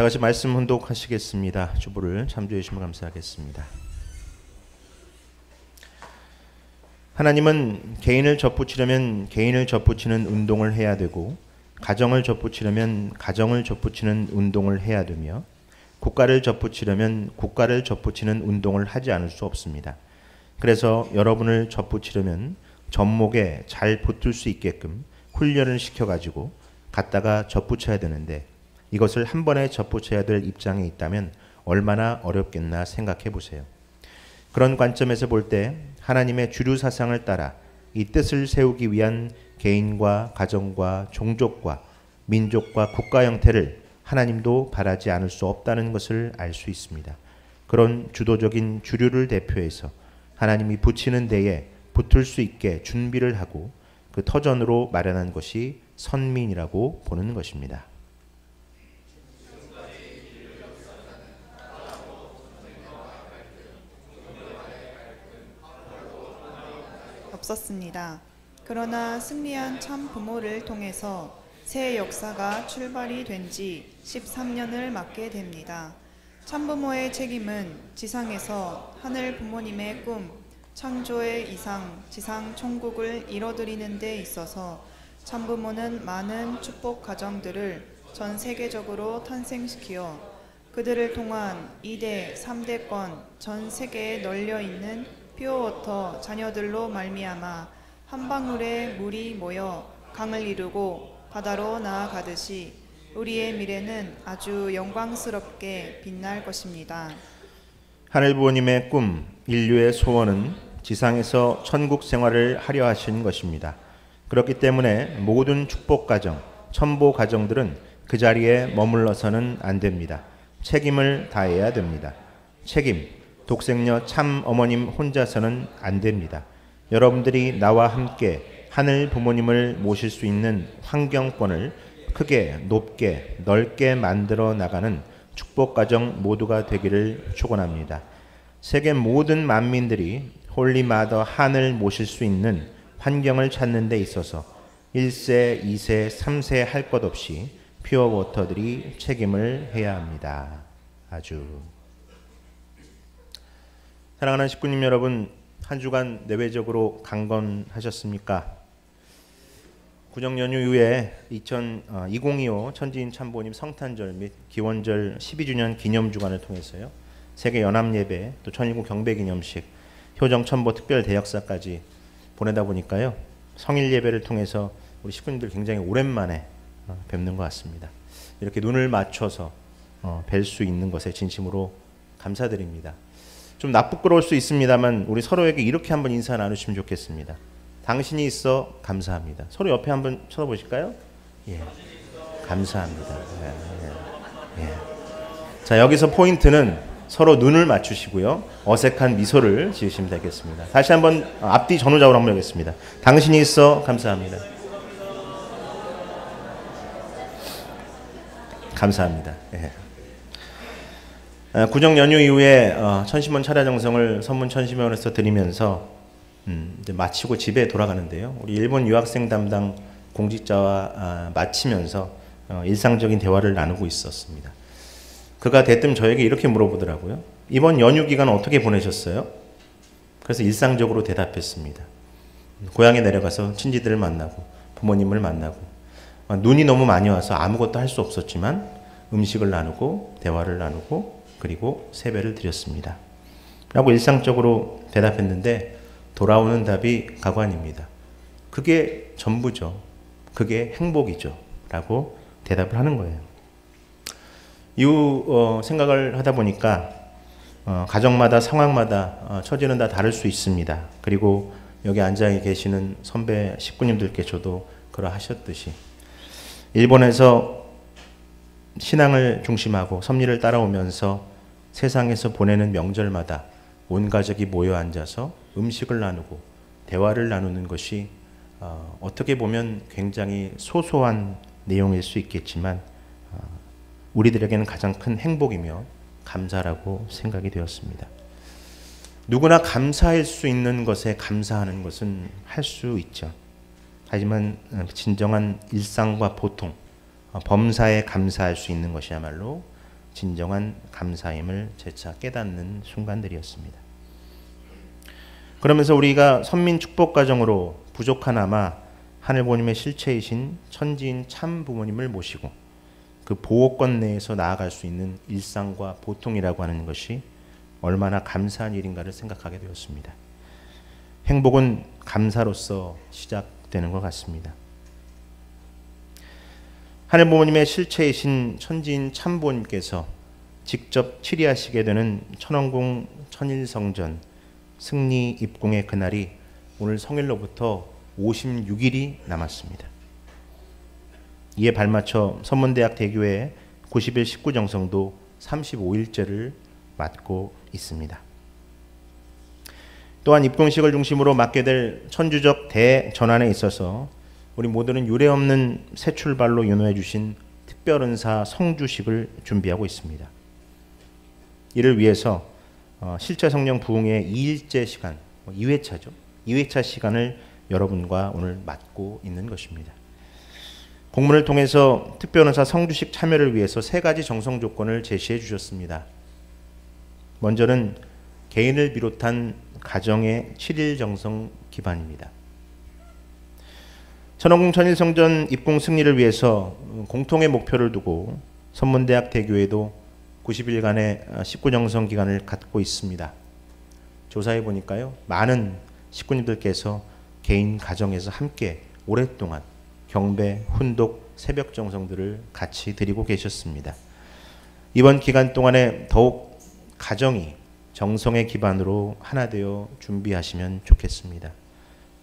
같이 말씀 혼독하시겠습니다. 주보를 참조해 주시면 감사하겠습니다. 하나님은 개인을 접붙이려면 개인을 접붙이는 운동을 해야 되고, 가정을 접붙이려면 가정을 접붙이는 운동을 해야 되며, 국가를 접붙이려면 국가를 접붙이는 운동을 하지 않을 수 없습니다. 그래서 여러분을 접붙이려면 접목에 잘 붙을 수 있게끔 훈련을 시켜가지고 갖다가 접붙여야 되는데, 이것을 한 번에 접붙여야 될 입장에 있다면 얼마나 어렵겠나 생각해 보세요. 그런 관점에서 볼 때 하나님의 주류 사상을 따라 이 뜻을 세우기 위한 개인과 가정과 종족과 민족과 국가 형태를 하나님도 바라지 않을 수 없다는 것을 알 수 있습니다. 그런 주도적인 주류를 대표해서 하나님이 붙이는 데에 붙을 수 있게 준비를 하고 그 터전으로 마련한 것이 선민이라고 보는 것입니다. 없었습니다. 그러나 승리한 참 부모를 통해서 새 역사가 출발이 된 지 13년을 맞게 됩니다. 참부모의 책임은 지상에서 하늘 부모님의 꿈, 창조의 이상, 지상 천국을 이뤄드리는 데 있어서 참부모는 많은 축복 가정들을 전 세계적으로 탄생시키어 그들을 통한 2대, 3대권 전 세계에 널려있는 퓨어워터 자녀들로 말미암아 한 방울의 물이 모여 강을 이루고 바다로 나아가듯이 우리의 미래는 아주 영광스럽게 빛날 것입니다. 하늘 부모님의 꿈, 인류의 소원은 지상에서 천국 생활을 하려 하신 것입니다. 그렇기 때문에 모든 축복 가정, 천보 가정들은 그 자리에 머물러서는 안 됩니다. 책임을 다해야 됩니다. 책임, 독생녀 참 어머님 혼자서는 안 됩니다. 여러분들이 나와 함께 하늘 부모님을 모실 수 있는 환경권을 크게, 높게, 넓게 만들어 나가는 축복 가정 모두가 되기를 축원합니다. 세계 모든 만민들이 홀리 마더 한을 모실 수 있는 환경을 찾는 데 있어서 1세, 2세, 3세 할 것 없이 퓨어 워터들이 책임을 해야 합니다. 아주 사랑하는 식구님 여러분, 한 주간 내외적으로 강건하셨습니까? 구정 연휴 이후에 2025 천지인 참부모님 성탄절 및 기원절 12주년 기념주간을 통해서요, 세계 연합예배, 또 천일국 경배기념식, 효정 천보 특별 대역사까지 보내다 보니까요, 성일 예배를 통해서 우리 식구님들 굉장히 오랜만에 뵙는 것 같습니다. 이렇게 눈을 맞춰서 뵐 수 있는 것에 진심으로 감사드립니다. 좀 나쁘끄러울 수 있습니다만 우리 서로에게 이렇게 한번 인사 나누시면 좋겠습니다. 당신이 있어 감사합니다. 서로 옆에 한번 쳐다보실까요? 예, 감사합니다. 예, 예. 자, 여기서 포인트는 서로 눈을 맞추시고요, 어색한 미소를 지으시면 되겠습니다. 다시 한번 앞뒤 전후좌우로 한번 해보겠습니다. 당신이 있어 감사합니다. 감사합니다. 예. 구정 연휴 이후에 천심원 차례 정성을 선문 천심원에서 드리면서 이제 마치고 집에 돌아가는데요, 우리 일본 유학생 담당 공직자와 마치면서 일상적인 대화를 나누고 있었습니다. 그가 대뜸 저에게 이렇게 물어보더라고요. 이번 연휴 기간 어떻게 보내셨어요? 그래서 일상적으로 대답했습니다. 고향에 내려가서 친지들을 만나고 부모님을 만나고, 눈이 너무 많이 와서 아무것도 할 수 없었지만 음식을 나누고 대화를 나누고 그리고 세배를 드렸습니다. 라고 일상적으로 대답했는데 돌아오는 답이 가관입니다. 그게 전부죠. 그게 행복이죠. 라고 대답을 하는 거예요. 이후 생각을 하다 보니까 가정마다 상황마다 처지는 다 다를 수 있습니다. 그리고 여기 앉아 계시는 선배 식구님들께서도 그러하셨듯이 일본에서 신앙을 중심하고 섭리를 따라오면서 세상에서 보내는 명절마다 온 가족이 모여 앉아서 음식을 나누고 대화를 나누는 것이 어떻게 보면 굉장히 소소한 내용일 수 있겠지만 우리들에게는 가장 큰 행복이며 감사라고 생각이 되었습니다. 누구나 감사할 수 있는 것에 감사하는 것은 할 수 있죠. 하지만 진정한 일상과 보통, 범사에 감사할 수 있는 것이야말로 진정한 감사임을 재차 깨닫는 순간들이었습니다. 그러면서 우리가 선민 축복 가정으로 부족하나마 하늘부모님의 실체이신 천지인 참 부모님을 모시고 그 보호권 내에서 나아갈 수 있는 일상과 보통이라고 하는 것이 얼마나 감사한 일인가를 생각하게 되었습니다. 행복은 감사로서 시작되는 것 같습니다. 하늘부모님의 실체이신 천지인 참부모님께서 직접 치리하시게 되는 천원궁 천일성전 승리 입궁의 그날이 오늘 성일로부터 56일이 남았습니다. 이에 발맞춰 선문대학 대교회 90일 19정성도 35일째를 맞고 있습니다. 또한 입궁식을 중심으로 맡게 될 천주적 대전환에 있어서 우리 모두는 유례없는 새 출발로 윤호해 주신 특별은사 성주식을 준비하고 있습니다. 이를 위해서 실제 성령 부흥의 2일째 시간, 2회차죠. 2회차 시간을 여러분과 오늘 맡고 있는 것입니다. 공문을 통해서 특별은사 성주식 참여를 위해서 3가지 정성 조건을 제시해 주셨습니다. 먼저는 개인을 비롯한 가정의 7일 정성 기반입니다. 천원궁 천일성전 입궁 승리를 위해서 공통의 목표를 두고 선문대학 대교회도 90일간의 19정성 기간을 갖고 있습니다. 조사해 보니까요, 많은 식구님들께서 개인 가정에서 함께 오랫동안 경배, 훈독, 새벽 정성들을 같이 드리고 계셨습니다. 이번 기간 동안에 더욱 가정이 정성의 기반으로 하나 되어 준비하시면 좋겠습니다.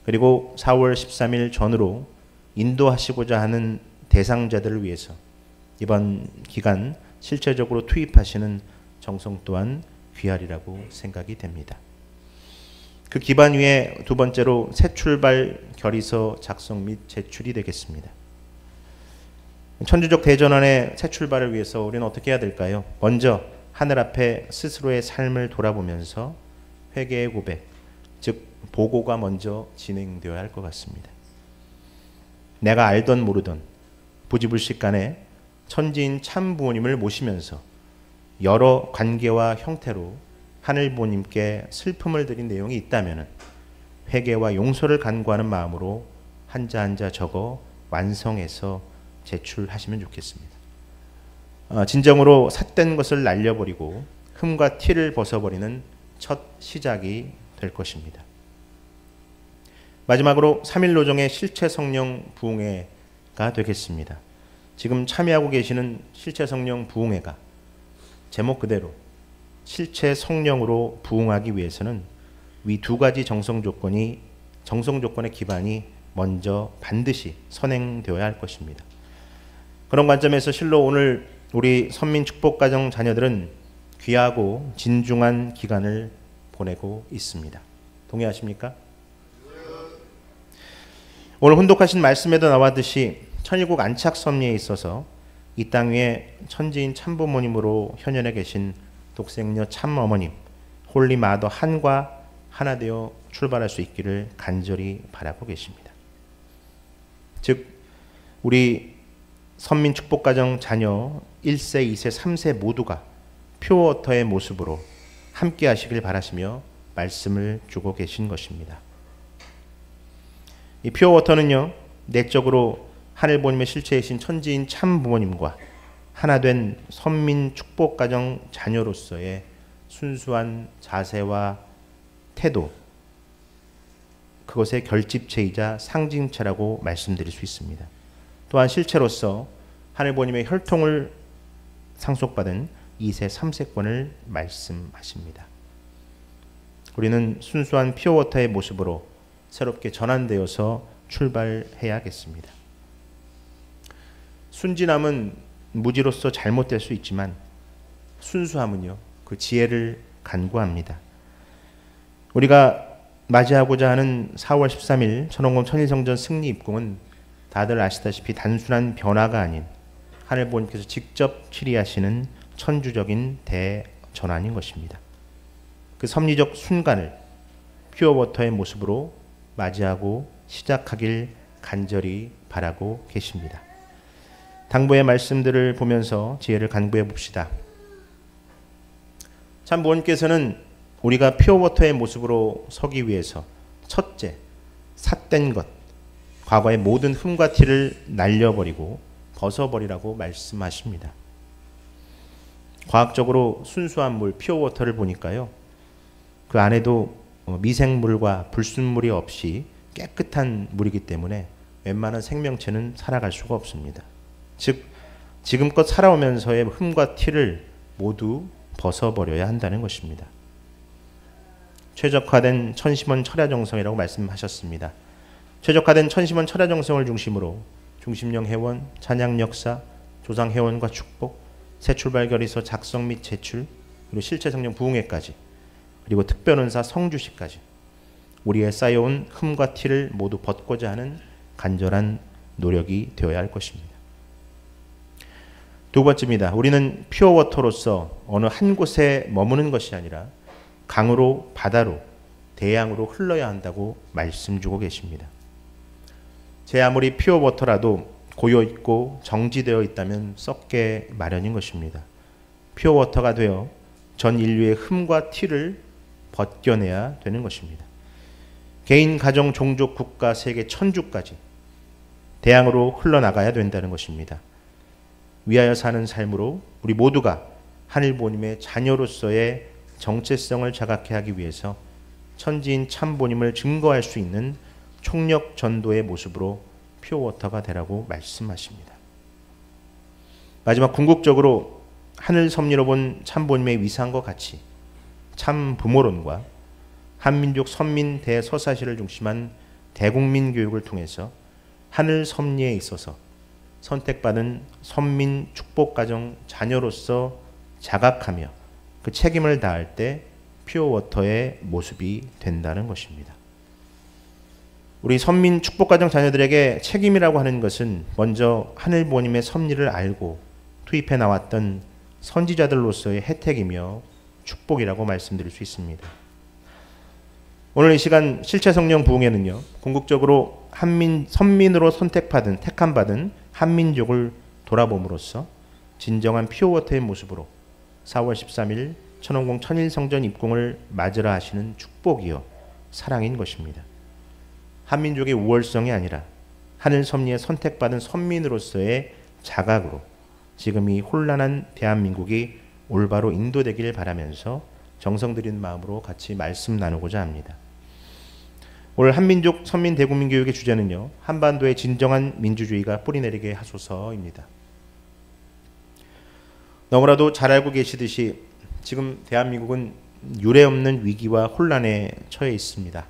그리고 4월 13일 전후로 인도하시고자 하는 대상자들을 위해서 이번 기간 실체적으로 투입하시는 정성 또한 귀하리라고 생각이 됩니다. 그 기반 위에 두 번째로 새 출발 결의서 작성 및 제출이 되겠습니다. 천주적 대전환의 새 출발을 위해서 우리는 어떻게 해야 될까요? 먼저 하늘 앞에 스스로의 삶을 돌아보면서 회개의 고백, 즉 보고가 먼저 진행되어야 할 것 같습니다. 내가 알던 모르던 부지불식간에 천지인 참 부모님을 모시면서 여러 관계와 형태로 하늘 부모님께 슬픔을 드린 내용이 있다면 회개와 용서를 간구하는 마음으로 한자 한자 적어 완성해서 제출하시면 좋겠습니다. 진정으로 삿된 것을 날려버리고 흠과 티를 벗어버리는 첫 시작이 될 것입니다. 마지막으로 3일 노정의 실체 성령 부흥회가 되겠습니다. 지금 참여하고 계시는 실체 성령 부흥회가 제목 그대로 실체 성령으로 부흥하기 위해서는 위 2가지 정성 조건의 기반이 먼저 반드시 선행되어야 할 것입니다. 그런 관점에서 실로 오늘 우리 선민 축복가정 자녀들은 귀하고 진중한 기간을 보내고 있습니다. 동의하십니까? 오늘 훈독하신 말씀에도 나왔듯이 천일국 안착섭리에 있어서 이 땅 위에 천지인 참부모님으로 현현해 계신 독생녀 참어머님 홀리 마더 한과 하나 되어 출발할 수 있기를 간절히 바라고 계십니다. 즉 우리 선민 축복가정 자녀 1세, 2세, 3세 모두가 퓨어워터의 모습으로 함께 하시길 바라시며 말씀을 주고 계신 것입니다. 이 퓨어워터는요, 내적으로 하늘부모님의 실체이신 천지인 참 부모님과 하나된 선민 축복가정 자녀로서의 순수한 자세와 태도, 그것의 결집체이자 상징체라고 말씀드릴 수 있습니다. 또한 실체로서 하늘부모님의 혈통을 상속받은 2세, 3세권을 말씀하십니다. 우리는 순수한 퓨어워터의 모습으로 새롭게 전환되어서 출발해야겠습니다. 순진함은 무지로서 잘못될 수 있지만 순수함은요, 그 지혜를 간구합니다. 우리가 맞이하고자 하는 4월 13일 천원궁 천일성전 승리 입궁은 다들 아시다시피 단순한 변화가 아닌 하늘부모님께서 직접 치리하시는 천주적인 대전환인 것입니다. 그 섭리적 순간을 퓨어워터의 모습으로 맞이하고 시작하길 간절히 바라고 계십니다. 당부의 말씀들을 보면서 지혜를 간구해 봅시다. 참 부모님께서는 우리가 퓨어워터의 모습으로 서기 위해서 첫째, 삿된 것, 과거의 모든 흠과 티를 날려버리고 벗어버리라고 말씀하십니다. 과학적으로 순수한 물, 퓨어워터를 보니까요, 그 안에도 미생물과 불순물이 없이 깨끗한 물이기 때문에 웬만한 생명체는 살아갈 수가 없습니다. 즉, 지금껏 살아오면서의 흠과 티를 모두 벗어버려야 한다는 것입니다. 최적화된 천심원 철야정성이라고 말씀하셨습니다. 최적화된 천심원 철야정성을 중심으로 중심령 회원, 찬양 역사, 조상 회원과 축복, 새 출발 결의서 작성 및 제출, 그리고 실체 성령 부흥회까지, 그리고 특별은사 성주시까지 우리의 쌓여온 흠과 티를 모두 벗고자 하는 간절한 노력이 되어야 할 것입니다. 두 번째입니다. 우리는 퓨어워터로서 어느 한 곳에 머무는 것이 아니라 강으로, 바다로, 대양으로 흘러야 한다고 말씀 주고 계십니다. 제 아무리 퓨어워터라도 고여있고 정지되어 있다면 썩게 마련인 것입니다. 퓨어워터가 되어 전 인류의 흠과 티를 벗겨내야 되는 것입니다. 개인, 가정, 종족, 국가, 세계, 천주까지 대양으로 흘러나가야 된다는 것입니다. 위하여 사는 삶으로 우리 모두가 하늘보님의 자녀로서의 정체성을 자각해 하기 위해서 천지인 참보님을 증거할 수 있는 총력 전도의 모습으로 퓨어워터가 되라고 말씀하십니다. 마지막 궁극적으로 하늘 섭리로 본 참보님의 위상과 같이 참 부모론과 한민족 선민 대서사시를 중심한 대국민 교육을 통해서 하늘 섭리에 있어서 선택받은 선민 축복가정 자녀로서 자각하며 그 책임을 다할 때 퓨어워터의 모습이 된다는 것입니다. 우리 선민 축복가정 자녀들에게 책임이라고 하는 것은 먼저 하늘보님의 섭리를 알고 투입해 나왔던 선지자들로서의 혜택이며 축복이라고 말씀드릴 수 있습니다. 오늘 이 시간 실체 성령 부흥회는요, 궁극적으로 선민으로 택함받은 한민족을 돌아봄으로써 진정한 퓨어워터의 모습으로 4월 13일 천원공 천일성전 입공을 맞으라 하시는 축복이요 사랑인 것입니다. 한민족의 우월성이 아니라 하늘 섭리에 선택받은 선민으로서의 자각으로 지금 이 혼란한 대한민국이 올바로 인도되길 바라면서 정성 들인 마음으로 같이 말씀 나누고자 합니다. 오늘 한민족 선민 대국민 교육의 주제는요, 한반도의 진정한 민주주의가 뿌리내리게 하소서입니다. 너무나도 잘 알고 계시듯이 지금 대한민국은 유례없는 위기와 혼란에 처해 있습니다.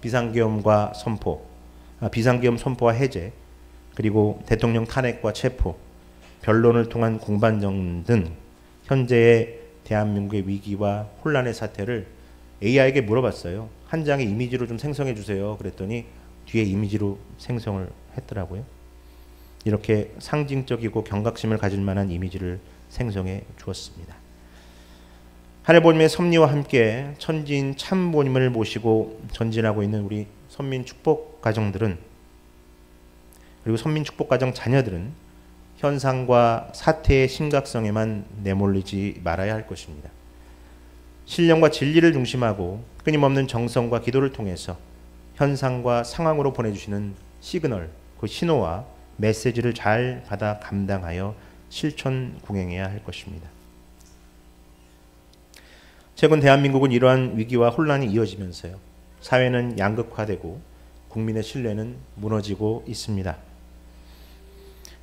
비상계엄 선포와 해제, 그리고 대통령 탄핵과 체포, 변론을 통한 공반정 등 현재의 대한민국의 위기와 혼란의 사태를 AI에게 물어봤어요. 한 장의 이미지로 좀 생성해 주세요. 그랬더니 뒤에 이미지로 생성을 했더라고요. 이렇게 상징적이고 경각심을 가질 만한 이미지를 생성해 주었습니다. 하늘보님의 섭리와 함께 천지인 참보님을 모시고 전진하고 있는 우리 선민 축복 가정들은, 그리고 선민 축복 가정 자녀들은 현상과 사태의 심각성에만 내몰리지 말아야 할 것입니다. 신령과 진리를 중심하고 끊임없는 정성과 기도를 통해서 현상과 상황으로 보내주시는 시그널, 그 신호와 메시지를 잘 받아 감당하여 실천 공행해야 할 것입니다. 최근 대한민국은 이러한 위기와 혼란이 이어지면서요, 사회는 양극화되고 국민의 신뢰는 무너지고 있습니다.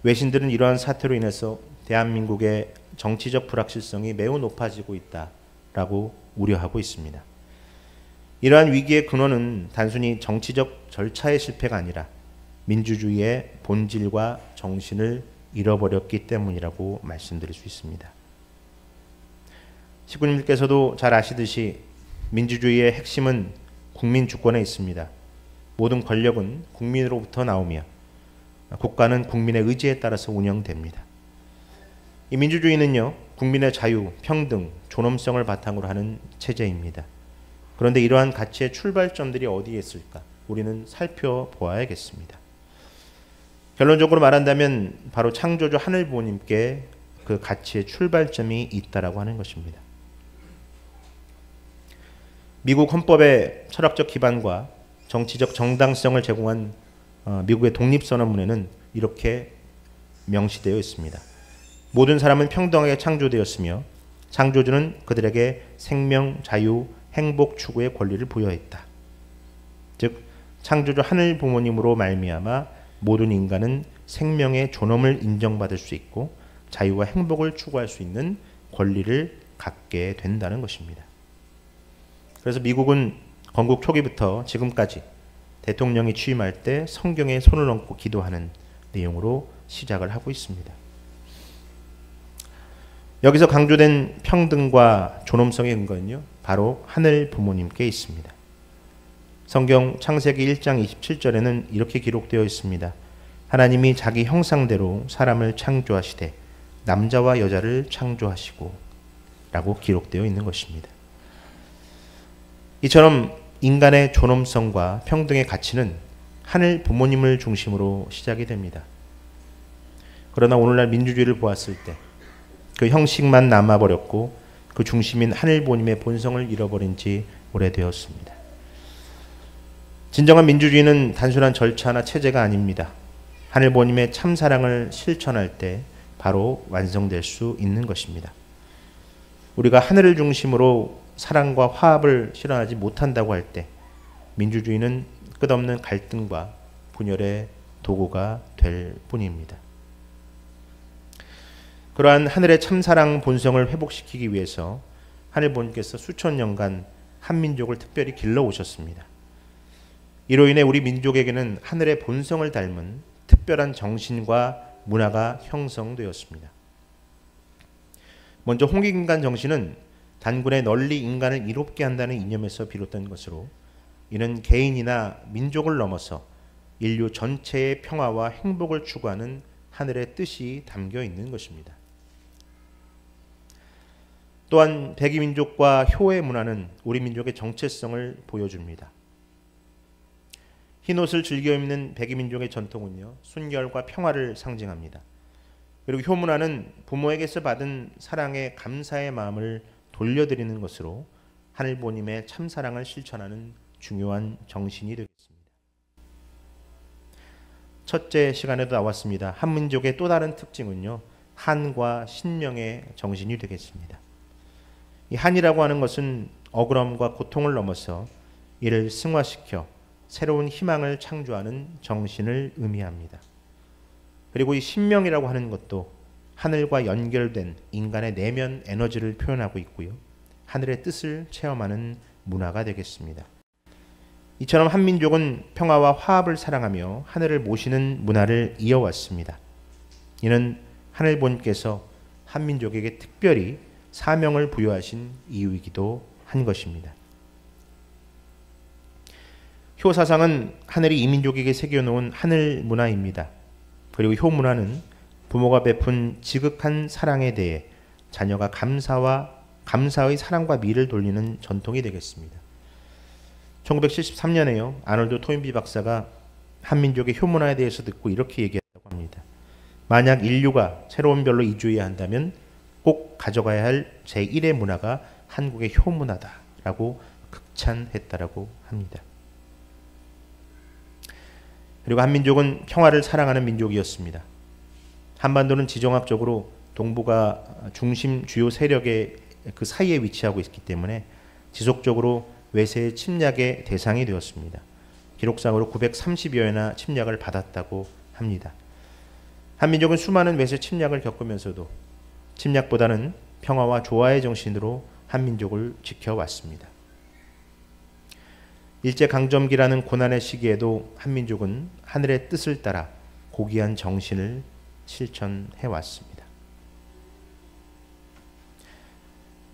외신들은 이러한 사태로 인해서 대한민국의 정치적 불확실성이 매우 높아지고 있다라고 우려하고 있습니다. 이러한 위기의 근원은 단순히 정치적 절차의 실패가 아니라 민주주의의 본질과 정신을 잃어버렸기 때문이라고 말씀드릴 수 있습니다. 식구님들께서도 잘 아시듯이 민주주의의 핵심은 국민 주권에 있습니다. 모든 권력은 국민으로부터 나오며 국가는 국민의 의지에 따라서 운영됩니다. 이 민주주의는요, 국민의 자유, 평등, 존엄성을 바탕으로 하는 체제입니다. 그런데 이러한 가치의 출발점들이 어디에 있을까? 우리는 살펴보아야겠습니다. 결론적으로 말한다면 바로 창조주 하늘부모님께 그 가치의 출발점이 있다라고 하는 것입니다. 미국 헌법의 철학적 기반과 정치적 정당성을 제공한 미국의 독립선언문에는 이렇게 명시되어 있습니다. 모든 사람은 평등하게 창조되었으며 창조주는 그들에게 생명, 자유, 행복 추구의 권리를 부여했다. 즉 창조주 하늘 부모님으로 말미암아 모든 인간은 생명의 존엄을 인정받을 수 있고 자유와 행복을 추구할 수 있는 권리를 갖게 된다는 것입니다. 그래서 미국은 건국 초기부터 지금까지 대통령이 취임할 때 성경에 손을 얹고 기도하는 내용으로 시작을 하고 있습니다. 여기서 강조된 평등과 존엄성의 근거는요, 바로 하늘 부모님께 있습니다. 성경 창세기 1장 27절에는 이렇게 기록되어 있습니다. 하나님이 자기 형상대로 사람을 창조하시되 남자와 여자를 창조하시고 라고 기록되어 있는 것입니다. 이처럼 인간의 존엄성과 평등의 가치는 하늘 부모님을 중심으로 시작이 됩니다. 그러나 오늘날 민주주의를 보았을 때 그 형식만 남아버렸고 그 중심인 하늘 부모님의 본성을 잃어버린 지 오래되었습니다. 진정한 민주주의는 단순한 절차나 체제가 아닙니다. 하늘 부모님의 참사랑을 실천할 때 바로 완성될 수 있는 것입니다. 우리가 하늘을 중심으로 사랑과 화합을 실현하지 못한다고 할 때 민주주의는 끝없는 갈등과 분열의 도구가 될 뿐입니다. 그러한 하늘의 참사랑 본성을 회복시키기 위해서 하늘 부모님께서 수천 년간 한민족을 특별히 길러오셨습니다. 이로 인해 우리 민족에게는 하늘의 본성을 닮은 특별한 정신과 문화가 형성되었습니다. 먼저 홍익인간 정신은 단군에 널리 인간을 이롭게 한다는 이념에서 비롯된 것으로 이는 개인이나 민족을 넘어서 인류 전체의 평화와 행복을 추구하는 하늘의 뜻이 담겨 있는 것입니다. 또한 백이민족과 효의 문화는 우리 민족의 정체성을 보여줍니다. 흰옷을 즐겨 입는 백이민족의 전통은요, 순결과 평화를 상징합니다. 그리고 효문화는 부모에게서 받은 사랑에 감사의 마음을 돌려드리는 것으로 하늘 부모님의 참사랑을 실천하는 중요한 정신이 되겠습니다. 첫째 시간에도 나왔습니다. 한민족의 또 다른 특징은요, 한과 신명의 정신이 되겠습니다. 이 한이라고 하는 것은 억울함과 고통을 넘어서 이를 승화시켜 새로운 희망을 창조하는 정신을 의미합니다. 그리고 이 신명이라고 하는 것도 하늘과 연결된 인간의 내면 에너지를 표현하고 있고요. 하늘의 뜻을 체험하는 문화가 되겠습니다. 이처럼 한민족은 평화와 화합을 사랑하며 하늘을 모시는 문화를 이어왔습니다. 이는 하늘 부모님께서 한민족에게 특별히 사명을 부여하신 이유이기도 한 것입니다. 효사상은 하늘이 이민족에게 새겨놓은 하늘 문화입니다. 그리고 효문화는 부모가 베푼 지극한 사랑에 대해 자녀가 감사의 사랑과 미를 돌리는 전통이 되겠습니다. 1973년에요. 아놀드 토인비 박사가 한민족의 효문화에 대해서 듣고 이렇게 얘기했다고 합니다. 만약 인류가 새로운 별로 이주해야 한다면 꼭 가져가야 할 제1의 문화가 한국의 효문화다라고 극찬했다라고 합니다. 그리고 한민족은 평화를 사랑하는 민족이었습니다. 한반도는 지정학적으로 동북아 중심 주요 세력의 그 사이에 위치하고 있기 때문에 지속적으로 외세의 침략의 대상이 되었습니다. 기록상으로 930여회나 침략을 받았다고 합니다. 한민족은 수많은 외세 침략을 겪으면서도 침략보다는 평화와 조화의 정신으로 한민족을 지켜왔습니다. 일제강점기라는 고난의 시기에도 한민족은 하늘의 뜻을 따라 고귀한 정신을 실천해왔습니다.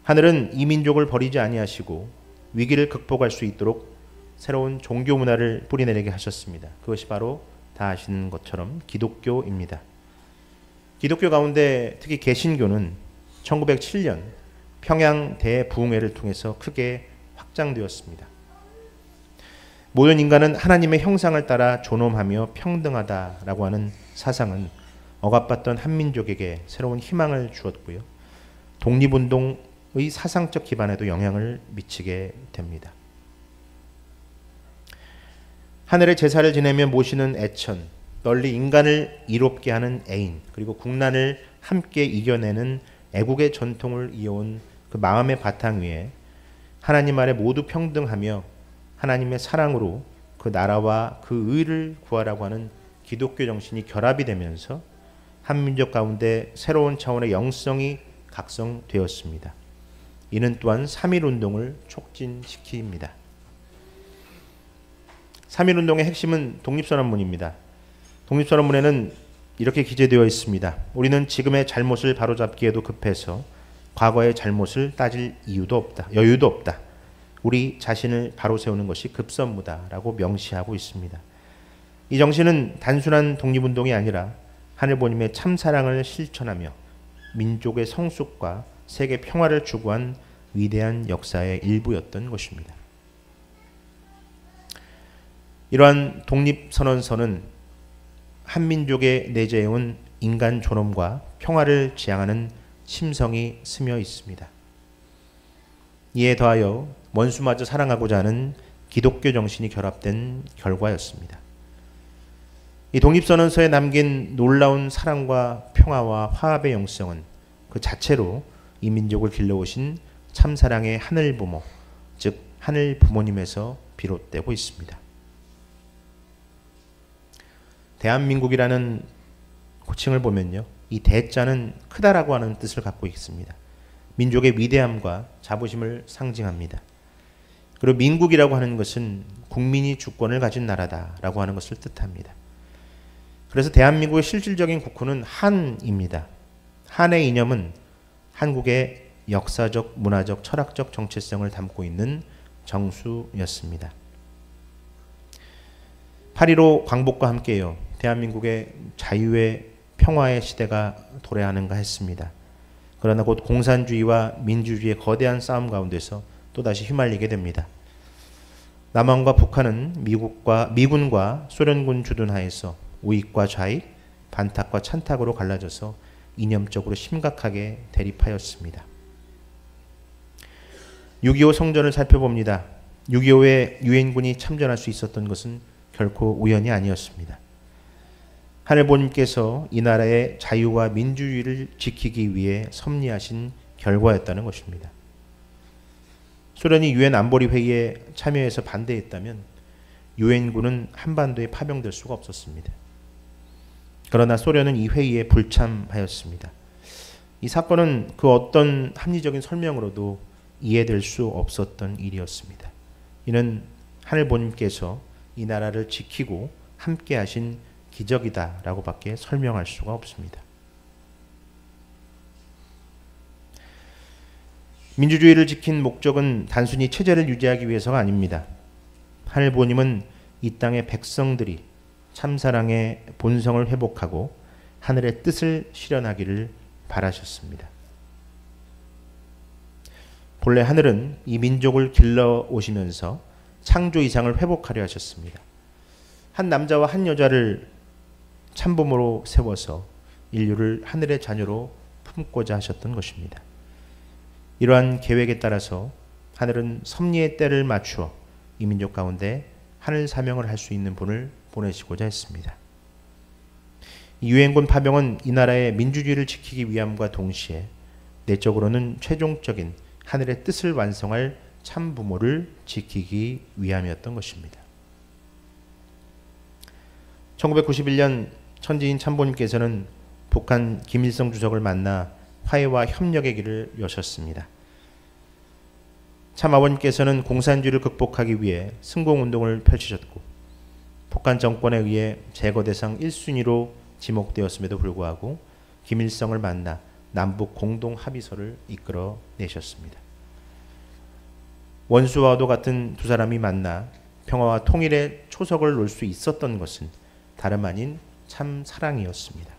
하늘은 이 민족을 버리지 아니하시고 위기를 극복할 수 있도록 새로운 종교 문화를 뿌리내리게 하셨습니다. 그것이 바로 다 아시는 것처럼 기독교입니다. 기독교 가운데 특히 개신교는 1907년 평양 대부흥회를 통해서 크게 확장되었습니다. 모든 인간은 하나님의 형상을 따라 존엄하며 평등하다라고 하는 사상은 억압받던 한민족에게 새로운 희망을 주었고요. 독립운동의 사상적 기반에도 영향을 미치게 됩니다. 하늘의 제사를 지내며 모시는 애천, 널리 인간을 이롭게 하는 애인, 그리고 국난을 함께 이겨내는 애국의 전통을 이어온 그 마음의 바탕 위에 하나님 아래 모두 평등하며 하나님의 사랑으로 그 나라와 그 의를 구하라고 하는 기독교 정신이 결합이 되면서 한민족 가운데 새로운 차원의 영성이 각성되었습니다. 이는 또한 3.1운동을 촉진시킵니다. 3.1운동의 핵심은 독립선언문입니다. 독립선언문에는 이렇게 기재되어 있습니다. 우리는 지금의 잘못을 바로잡기에도 급해서 과거의 잘못을 따질 이유도 없다. 여유도 없다. 우리 자신을 바로 세우는 것이 급선무다라고 명시하고 있습니다. 이 정신은 단순한 독립운동이 아니라 하늘보님의 참사랑을 실천하며 민족의 성숙과 세계 평화를 추구한 위대한 역사의 일부였던 것입니다. 이러한 독립선언서는 한민족에 내재해온 인간 존엄과 평화를 지향하는 심성이 스며 있습니다. 이에 더하여 원수마저 사랑하고자 하는 기독교 정신이 결합된 결과였습니다. 이 독립선언서에 남긴 놀라운 사랑과 평화와 화합의 영성은 그 자체로 이 민족을 길러오신 참사랑의 하늘부모, 즉 하늘 부모님에서 비롯되고 있습니다. 대한민국이라는 호칭을 보면요, 이 대자는 크다라고 하는 뜻을 갖고 있습니다. 민족의 위대함과 자부심을 상징합니다. 그리고 민국이라고 하는 것은 국민이 주권을 가진 나라다라고 하는 것을 뜻합니다. 그래서 대한민국의 실질적인 국호는 한입니다. 한의 이념은 한국의 역사적, 문화적, 철학적 정체성을 담고 있는 정수였습니다. 8.15 광복과 함께요, 대한민국의 자유의 평화의 시대가 도래하는가 했습니다. 그러나 곧 공산주의와 민주주의의 거대한 싸움 가운데서 또다시 휘말리게 됩니다. 남한과 북한은 미군과 소련군 주둔 하에서 우익과 좌익, 반탁과 찬탁으로 갈라져서 이념적으로 심각하게 대립하였습니다. 6.25 성전을 살펴봅니다. 6.25에 유엔군이 참전할 수 있었던 것은 결코 우연이 아니었습니다. 하늘보님께서 이 나라의 자유와 민주주의를 지키기 위해 섭리하신 결과였다는 것입니다. 소련이 유엔 안보리 회의에 참여해서 반대했다면 유엔군은 한반도에 파병될 수가 없었습니다. 그러나 소련은 이 회의에 불참하였습니다. 이 사건은 그 어떤 합리적인 설명으로도 이해될 수 없었던 일이었습니다. 이는 하늘보님께서 이 나라를 지키고 함께 하신 기적이다라고 밖에 설명할 수가 없습니다. 민주주의를 지킨 목적은 단순히 체제를 유지하기 위해서가 아닙니다. 하늘보님은 이 땅의 백성들이 참사랑의 본성을 회복하고 하늘의 뜻을 실현하기를 바라셨습니다. 본래 하늘은 이 민족을 길러 오시면서 창조 이상을 회복하려 하셨습니다. 한 남자와 한 여자를 참부모로 세워서 인류를 하늘의 자녀로 품고자 하셨던 것입니다. 이러한 계획에 따라서 하늘은 섭리의 때를 맞추어 이 민족 가운데 하늘 사명을 할 수 있는 분을 보내시고자 했습니다. 유엔군 파병은 이 나라의 민주주의를 지키기 위함과 동시에 내적으로는 최종적인 하늘의 뜻을 완성할 참부모를 지키기 위함이었던 것입니다. 1991년 천지인 참보님께서는 북한 김일성 주석을 만나 화해와 협력의 길을 여셨습니다. 참아버님께서는 공산주의를 극복하기 위해 승공운동을 펼치셨고 북한 정권에 의해 제거 대상 1순위로 지목되었음에도 불구하고 김일성을 만나 남북 공동 합의서를 이끌어내셨습니다. 원수와도 같은 두 사람이 만나 평화와 통일의 초석을 놓을 수 있었던 것은 다름 아닌 참 사랑이었습니다.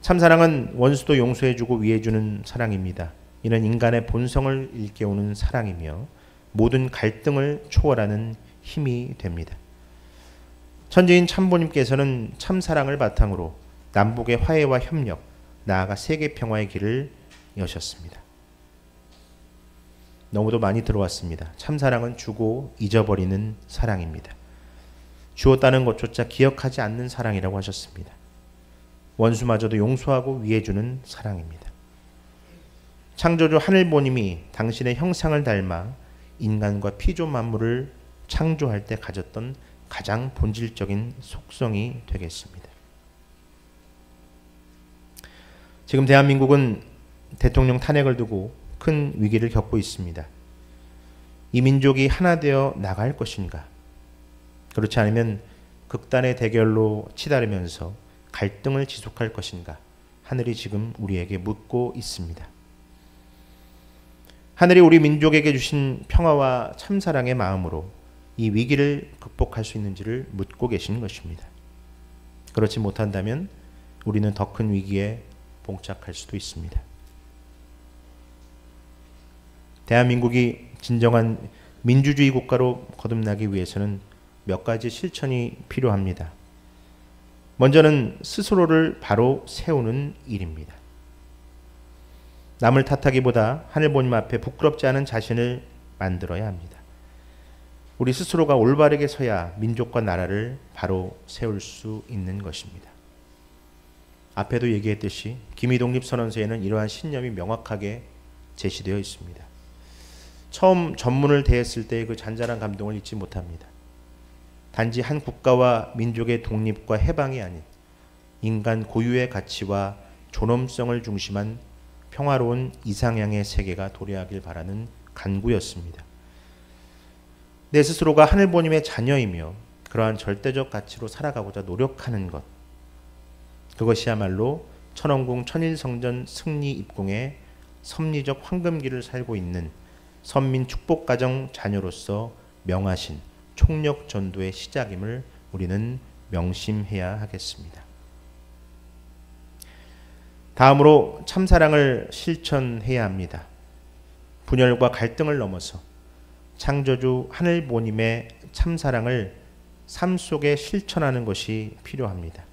참 사랑은 원수도 용서해주고 위해주는 사랑입니다. 이는 인간의 본성을 일깨우는 사랑이며 모든 갈등을 초월하는 힘이 됩니다. 천지인 참부님께서는 참사랑을 바탕으로 남북의 화해와 협력, 나아가 세계 평화의 길을 여셨습니다. 너무도 많이 들어왔습니다. 참사랑은 주고 잊어버리는 사랑입니다. 주었다는 것조차 기억하지 않는 사랑이라고 하셨습니다. 원수마저도 용서하고 위해주는 사랑입니다. 창조주 하늘보님이 당신의 형상을 닮아 인간과 피조 만물을 창조할 때 가졌던 가장 본질적인 속성이 되겠습니다. 지금 대한민국은 대통령 탄핵을 두고 큰 위기를 겪고 있습니다. 이 민족이 하나 되어 나갈 것인가? 그렇지 않으면 극단의 대결로 치달으면서 갈등을 지속할 것인가? 하늘이 지금 우리에게 묻고 있습니다. 하늘이 우리 민족에게 주신 평화와 참사랑의 마음으로 이 위기를 극복할 수 있는지를 묻고 계신 것입니다. 그렇지 못한다면 우리는 더 큰 위기에 봉착할 수도 있습니다. 대한민국이 진정한 민주주의 국가로 거듭나기 위해서는 몇 가지 실천이 필요합니다. 먼저는 스스로를 바로 세우는 일입니다. 남을 탓하기보다 하늘보님 앞에 부끄럽지 않은 자신을 만들어야 합니다. 우리 스스로가 올바르게 서야 민족과 나라를 바로 세울 수 있는 것입니다. 앞에도 얘기했듯이 김희독립선언서에는 이러한 신념이 명확하게 제시되어 있습니다. 처음 전문을 대했을 때의 그 잔잔한 감동을 잊지 못합니다. 단지 한 국가와 민족의 독립과 해방이 아닌 인간 고유의 가치와 존엄성을 중심한 평화로운 이상향의 세계가 도래하길 바라는 간구였습니다. 내 스스로가 하늘보님의 자녀이며 그러한 절대적 가치로 살아가고자 노력하는 것, 그것이야말로 천원궁 천일성전 승리 입궁의 섭리적 황금기를 살고 있는 선민 축복가정 자녀로서 명하신 총력 전도의 시작임을 우리는 명심해야 하겠습니다. 다음으로 참사랑을 실천해야 합니다. 분열과 갈등을 넘어서 창조주 하늘보님의 참사랑을 삶 속에 실천하는 것이 필요합니다.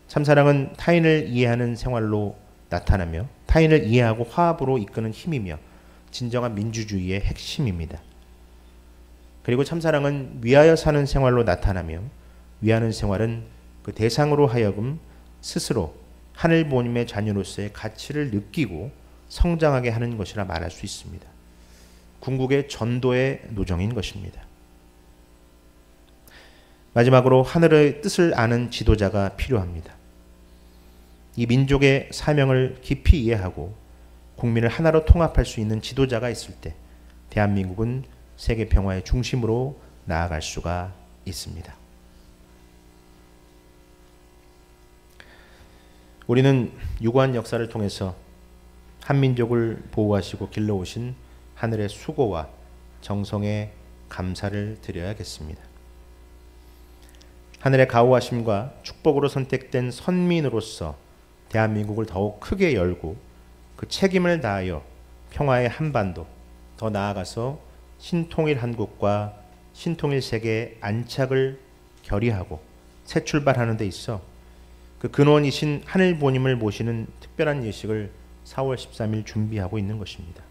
참사랑은 타인을 이해하는 생활로 나타나며 타인을 이해하고 화합으로 이끄는 힘이며 진정한 민주주의의 핵심입니다. 그리고 참사랑은 위하여 사는 생활로 나타나며 위하는 생활은 그 대상으로 하여금 스스로 하늘보님의 자녀로서의 가치를 느끼고 성장하게 하는 것이라 말할 수 있습니다. 궁극의 전도의 노정인 것입니다. 마지막으로 하늘의 뜻을 아는 지도자가 필요합니다. 이 민족의 사명을 깊이 이해하고 국민을 하나로 통합할 수 있는 지도자가 있을 때 대한민국은 세계 평화의 중심으로 나아갈 수가 있습니다. 우리는 유구한 역사를 통해서 한민족을 보호하시고 길러오신 하늘의 수고와 정성에 감사를 드려야겠습니다. 하늘의 가호하심과 축복으로 선택된 선민으로서 대한민국을 더욱 크게 열고 그 책임을 다하여 평화의 한반도, 더 나아가서 신통일 한국과 신통일 세계의 안착을 결의하고 새 출발하는 데 있어 그 근원이신 하늘보님을 모시는 특별한 예식을 4월 13일 준비하고 있는 것입니다.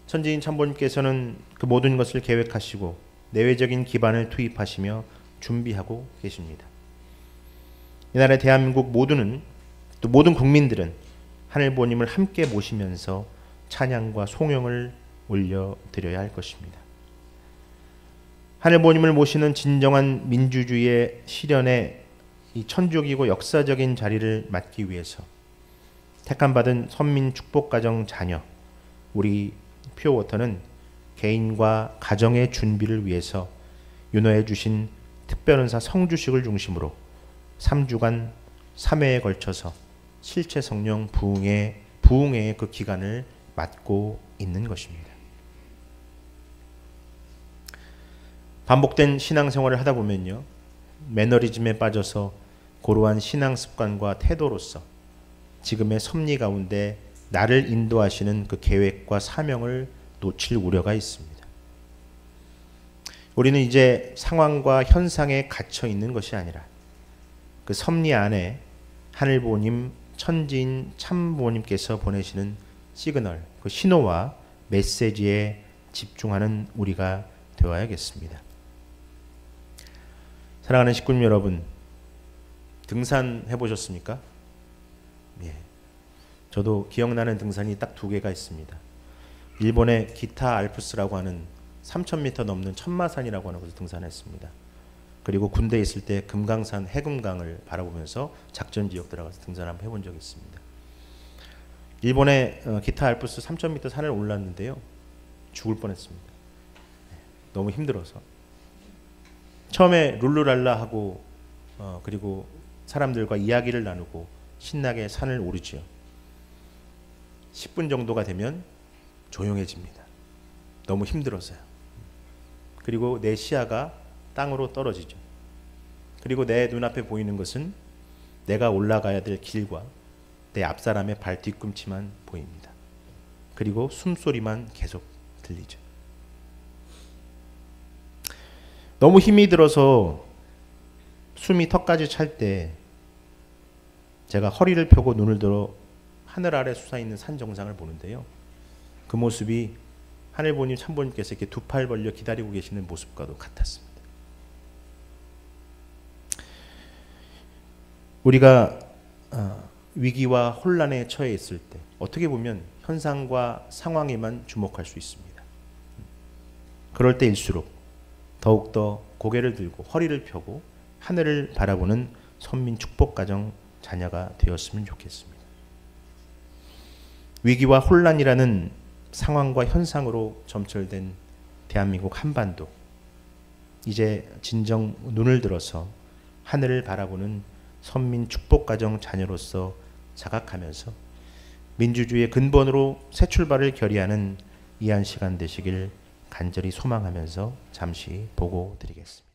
천지인 참보님께서는 그 모든 것을 계획하시고 내외적인 기반을 투입하시며 준비하고 계십니다. 이날의 대한민국 모두는 또 모든 국민들은 하늘보님을 함께 모시면서 찬양과 송영을 올려드려야 할 것입니다. 하늘보님을 모시는 진정한 민주주의의 실현에 이 천주기고 역사적인 자리를 맡기 위해서 택함받은 선민 축복가정 자녀 우리 퓨어워터는 개인과 가정의 준비를 위해서 윤호해 주신 특별은사 성주식을 중심으로 3주간 3회에 걸쳐서 실체 성령 부흥회의 그 기간을 맞고 있는 것입니다. 반복된 신앙생활을 하다 보면요, 매너리즘에 빠져서 고루한 신앙 습관과 태도로서 지금의 섭리 가운데 나를 인도하시는 그 계획과 사명을 놓칠 우려가 있습니다. 우리는 이제 상황과 현상에 갇혀 있는 것이 아니라 그 섭리 안에 하늘부모님, 천지인 참부모님께서 보내시는 시그널, 그 신호와 메시지에 집중하는 우리가 되어야겠습니다. 사랑하는 식구님 여러분, 등산해 보셨습니까? 예. 저도 기억나는 등산이 딱 2개가 있습니다. 일본의 기타 알프스라고 하는 3,000m 넘는 천마산이라고 하는 곳을 등산했습니다. 그리고 군대에 있을 때 금강산 해금강을 바라보면서 작전 지역 들어가서 등산 한번 해본 적이 있습니다. 일본의 기타 알프스 3,000m 산을 올랐는데요. 죽을 뻔했습니다. 너무 힘들어서. 처음에 룰루랄라 하고 그리고 사람들과 이야기를 나누고 신나게 산을 오르지요. 10분 정도가 되면 조용해집니다. 너무 힘들어서요. 그리고 내 시야가 땅으로 떨어지죠. 그리고 내 눈앞에 보이는 것은 내가 올라가야 될 길과 내 앞사람의 발 뒤꿈치만 보입니다. 그리고 숨소리만 계속 들리죠. 너무 힘이 들어서 숨이 턱까지 찰 때 제가 허리를 펴고 눈을 들어 하늘 아래 솟아있는 산 정상을 보는데요. 그 모습이 하늘부모님 참부모님께서 이렇게 2팔 벌려 기다리고 계시는 모습과도 같았습니다. 우리가 위기와 혼란에 처해 있을 때 어떻게 보면 현상과 상황에만 주목할 수 있습니다. 그럴 때일수록 더욱더 고개를 들고 허리를 펴고 하늘을 바라보는 선민 축복가정 자녀가 되었으면 좋겠습니다. 위기와 혼란이라는 상황과 현상으로 점철된 대한민국 한반도, 이제 진정 눈을 들어서 하늘을 바라보는 선민 축복가정 자녀로서 자각하면서 민주주의의 근본으로 새 출발을 결의하는 이한 시간 되시길 간절히 소망하면서 잠시 보고 드리겠습니다.